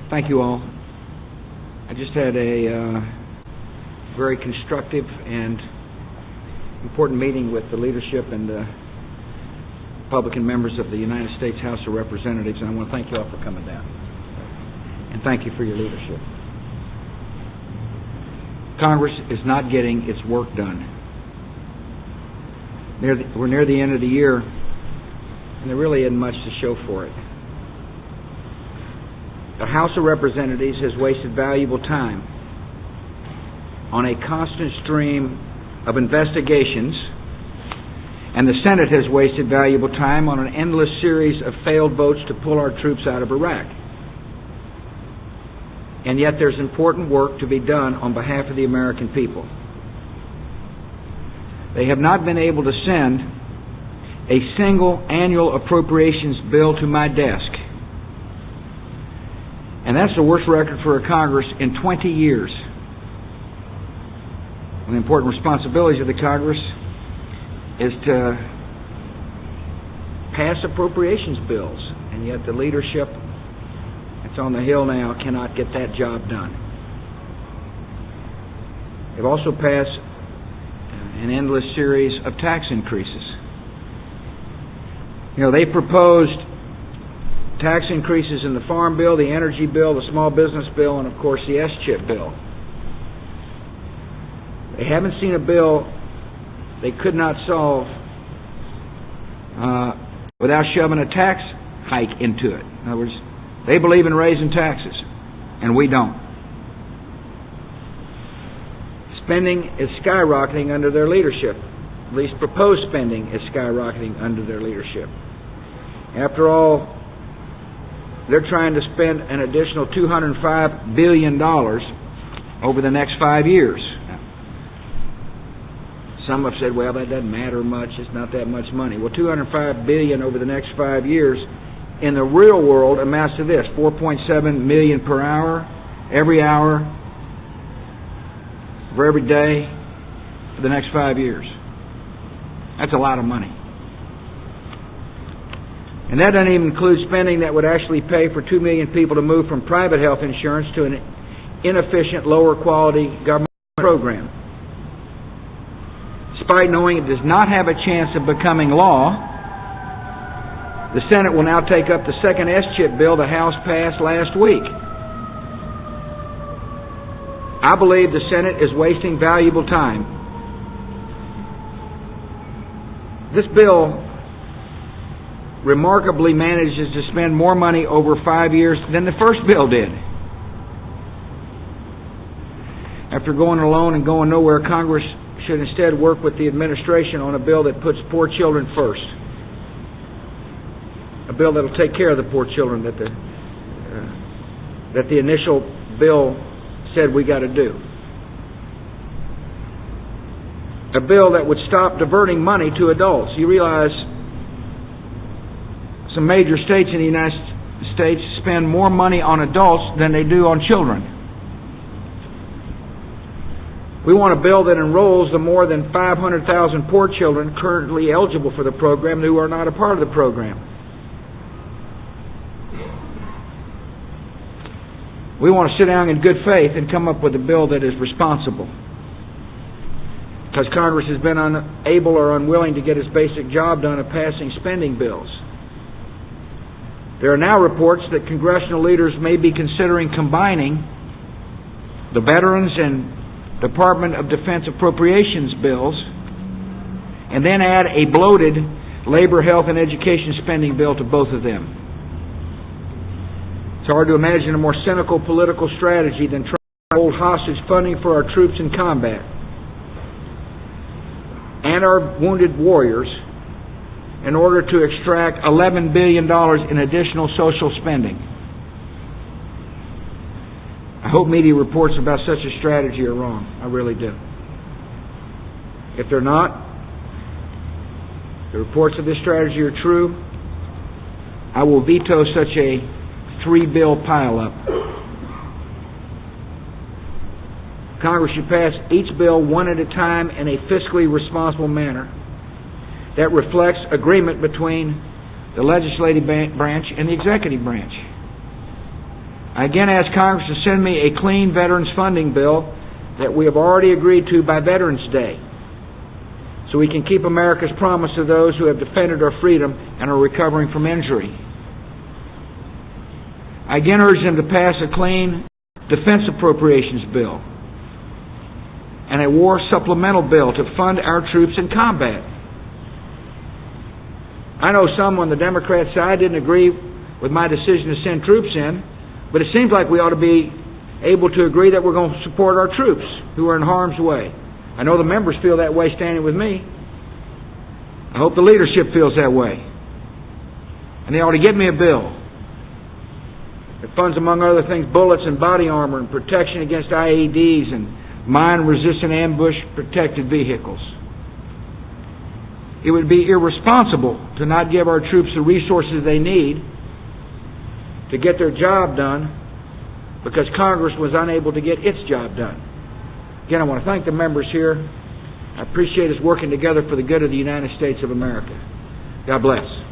Thank you all. I just had a very constructive and important meeting with the leadership and the Republican members of the United States House of Representatives, and I want to thank you all for coming down. And thank you for your leadership. Congress is not getting its work done. We're near the end of the year, and there really isn't much to show for it. The House of Representatives has wasted valuable time on a constant stream of investigations, and the Senate has wasted valuable time on an endless series of failed votes to pull our troops out of Iraq. And yet there's important work to be done on behalf of the American people. They have not been able to send a single annual appropriations bill to my desk. And that's the worst record for a Congress in 20 years. One of the important responsibilities of the Congress is to pass appropriations bills, and yet the leadership that's on the Hill now cannot get that job done. They've also passed an endless series of tax increases. They proposed tax increases in the Farm Bill, the Energy Bill, the Small Business Bill, and of course the S-chip bill. They haven't seen a bill they could not solve without shoving a tax hike into it. In other words, they believe in raising taxes, and we don't. Spending is skyrocketing under their leadership. At least proposed spending is skyrocketing under their leadership. After all, they're trying to spend an additional $205 billion over the next 5 years. Some have said, well, that doesn't matter much. It's not that much money. Well, $205 billion over the next 5 years in the real world amounts to this: 4.7 million per hour, every hour, for every day, for the next 5 years. That's a lot of money. And that doesn't even include spending that would actually pay for 2 million people to move from private health insurance to an inefficient, lower quality government program. Despite knowing it does not have a chance of becoming law, the Senate will now take up the second S-chip bill the House passed last week. I believe the Senate is wasting valuable time. This bill remarkably manages to spend more money over 5 years than the first bill did. After going alone and going nowhere, Congress should instead work with the administration on a bill that puts poor children first. A bill that will take care of the poor children that the initial bill said we got to do. A bill that would stop diverting money to adults. You realize some major states in the United States spend more money on adults than they do on children. We want a bill that enrolls the more than 500,000 poor children currently eligible for the program who are not a part of the program. We want to sit down in good faith and come up with a bill that is responsible, because Congress has been unable or unwilling to get its basic job done of passing spending bills. There are now reports that congressional leaders may be considering combining the Veterans and Department of Defense appropriations bills and then add a bloated labor, health, and education spending bill to both of them. It's hard to imagine a more cynical political strategy than trying to hold hostage funding for our troops in combat and our wounded warriors in order to extract $11 billion in additional social spending. I hope media reports about such a strategy are wrong. I really do. If they're not, the reports of this strategy are true, I will veto such a 3-bill pileup. Congress should pass each bill one at a time in a fiscally responsible manner that reflects agreement between the legislative branch and the executive branch. I again ask Congress to send me a clean veterans funding bill that we have already agreed to by Veterans Day, so we can keep America's promise to those who have defended our freedom and are recovering from injury. I again urge them to pass a clean defense appropriations bill and a war supplemental bill to fund our troops in combat. I know some on the Democrat side didn't agree with my decision to send troops in, but it seems like we ought to be able to agree that we're going to support our troops who are in harm's way. I know the members feel that way standing with me. I hope the leadership feels that way. And they ought to get me a bill that funds, among other things, bullets and body armor and protection against IEDs and mine-resistant ambush-protected vehicles. It would be irresponsible to not give our troops the resources they need to get their job done because Congress was unable to get its job done. Again, I want to thank the members here. I appreciate us working together for the good of the United States of America. God bless.